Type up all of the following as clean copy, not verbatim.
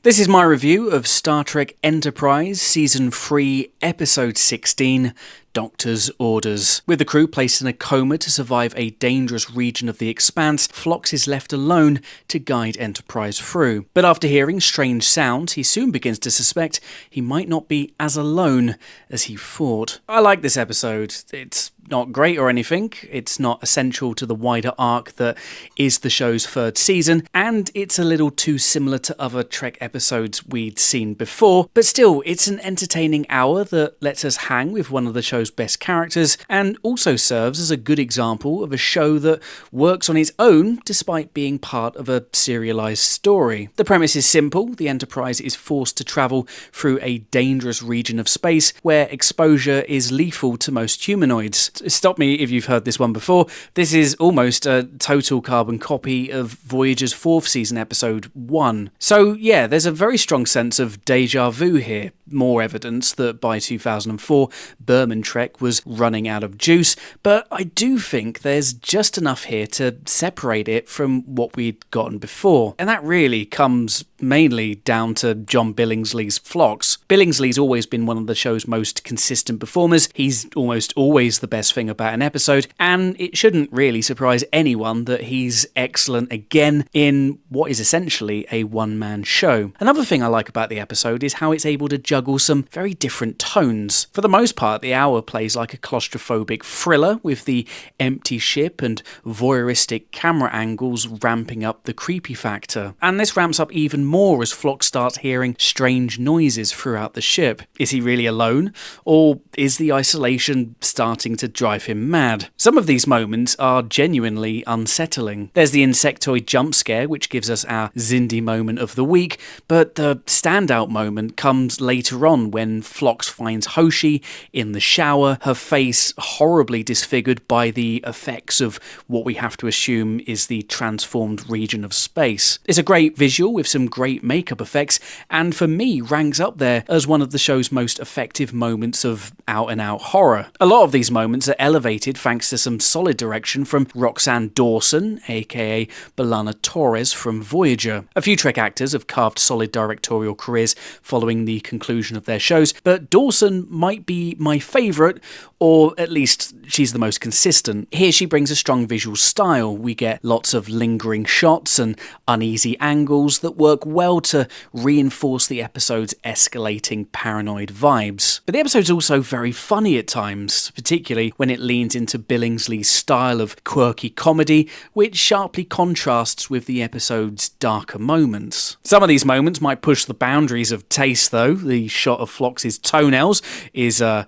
This is my review of Star Trek Enterprise Season 3, Episode 16, Doctor's Orders. With the crew placed in a coma to survive a dangerous region of the Expanse, Phlox is left alone to guide Enterprise through. But after hearing strange sounds, he soon begins to suspect he might not be as alone as he thought. I like this episode. It's not great or anything, it's not essential to the wider arc that is the show's third season, and it's a little too similar to other Trek episodes we'd seen before, but still, it's an entertaining hour that lets us hang with one of the show's best characters, and also serves as a good example of a show that works on its own despite being part of a serialized story. The premise is simple: the Enterprise is forced to travel through a dangerous region of space where exposure is lethal to most humanoids. Stop me if you've heard this one before. This is almost a total carbon copy of Voyager's 4th season episode 1. So yeah, there's a very strong sense of deja vu here. More evidence that by 2004, Berman Trek was running out of juice, but I do think there's just enough here to separate it from what we'd gotten before. And that really comes mainly down to John Billingsley's Phlox. Billingsley's always been one of the show's most consistent performers. He's almost always the best thing about an episode, and it shouldn't really surprise anyone that he's excellent again in what is essentially a one-man show. Another thing I like about the episode is how it's able to juggle some very different tones. For the most part, the hour plays like a claustrophobic thriller, with the empty ship and voyeuristic camera angles ramping up the creepy factor. And this ramps up even more as Phlox starts hearing strange noises throughout the ship. Is he really alone? Or is the isolation starting to drive him mad? Some of these moments are genuinely unsettling. There's the insectoid jump scare, which gives us our Xindi moment of the week, but the standout moment comes later on when Phlox finds Hoshi in the shower, her face horribly disfigured by the effects of what we have to assume is the transformed region of space. It's a great visual with some great makeup effects, and for me ranks up there as one of the show's most effective moments of out-and-out horror. A lot of these moments are elevated thanks to some solid direction from Roxanne Dawson, aka B'Elanna Torres from Voyager. A few Trek actors have carved solid directorial careers following the conclusion of their shows, but Dawson might be my favourite, or at least she's the most consistent. Here she brings a strong visual style. We get lots of lingering shots and uneasy angles that work well to reinforce the episode's escalating paranoid vibes. But the episode's also very funny at times, particularly when it leans into Billingsley's style of quirky comedy, which sharply contrasts with the episode's darker moments. Some of these moments might push the boundaries of taste though. The shot of Phlox's toenails is a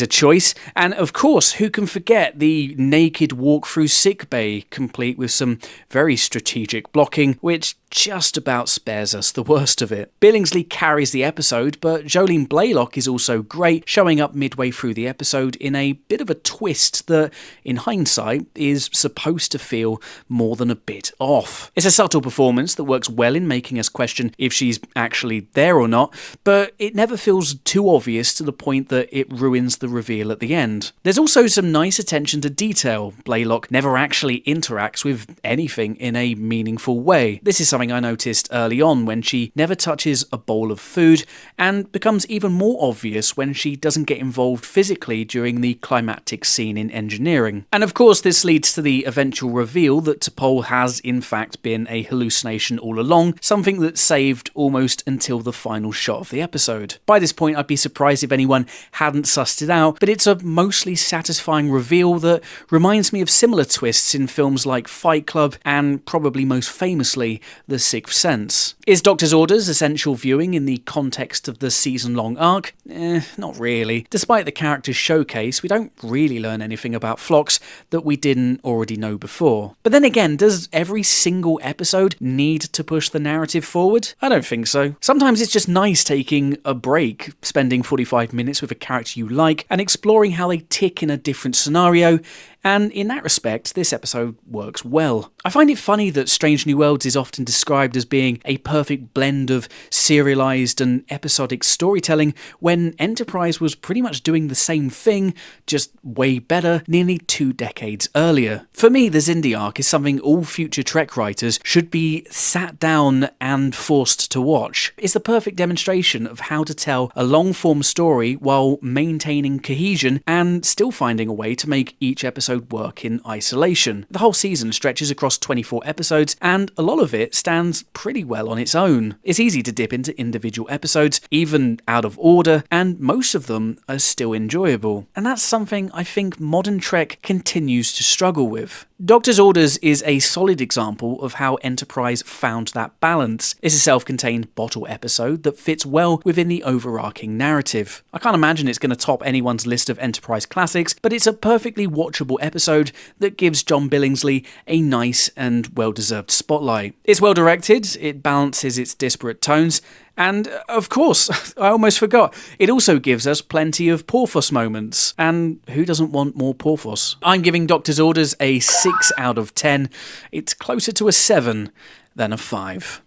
choice, and of course, who can forget the naked walk through sickbay, complete with some very strategic blocking, which just about spares us the worst of it. Billingsley carries the episode, but Jolene Blalock is also great, showing up midway through the episode in a bit of a twist that, in hindsight, is supposed to feel more than a bit off. It's a subtle performance that works well in making us question if she's actually there or not, but it never feels too obvious to the point that it ruins the reveal at the end. There's also some nice attention to detail. Blalock never actually interacts with anything in a meaningful way. This is something I noticed early on when she never touches a bowl of food, and becomes even more obvious when she doesn't get involved physically during the climactic scene in engineering. And of course this leads to the eventual reveal that T'Pol has in fact been a hallucination all along, something that's saved almost until the final shot of the episode. By this point I'd be surprised if anyone hadn't sussed it out, but it's a mostly satisfying reveal that reminds me of similar twists in films like Fight Club and probably most famously The Sixth Sense. Is Doctor's Orders essential viewing in the context of the season-long arc? Not really. Despite the character's showcase, we don't really learn anything about Phlox that we didn't already know before. But then again, does every single episode need to push the narrative forward? I don't think so. Sometimes it's just nice taking a break, spending 45 minutes with a character you like, and exploring how they tick in a different scenario, and in that respect, this episode works well. I find it funny that Strange New Worlds is often described described as being a perfect blend of serialized and episodic storytelling, when Enterprise was pretty much doing the same thing, just way better, nearly 2 decades earlier. For me, the Xindi arc is something all future Trek writers should be sat down and forced to watch. It's the perfect demonstration of how to tell a long-form story while maintaining cohesion and still finding a way to make each episode work in isolation. The whole season stretches across 24 episodes, and a lot of it stands pretty well on its own. It's easy to dip into individual episodes, even out of order, and most of them are still enjoyable. And that's something I think modern Trek continues to struggle with. Doctor's Orders is a solid example of how Enterprise found that balance. It's a self-contained bottle episode that fits well within the overarching narrative. I can't imagine it's going to top anyone's list of Enterprise classics, but it's a perfectly watchable episode that gives John Billingsley a nice and well-deserved spotlight. It's well directed, it balances its disparate tones, and, of course, I almost forgot, it also gives us plenty of Porthos moments. And who doesn't want more Porthos? I'm giving Doctor's Orders a 6 out of 10. It's closer to a 7 than a 5.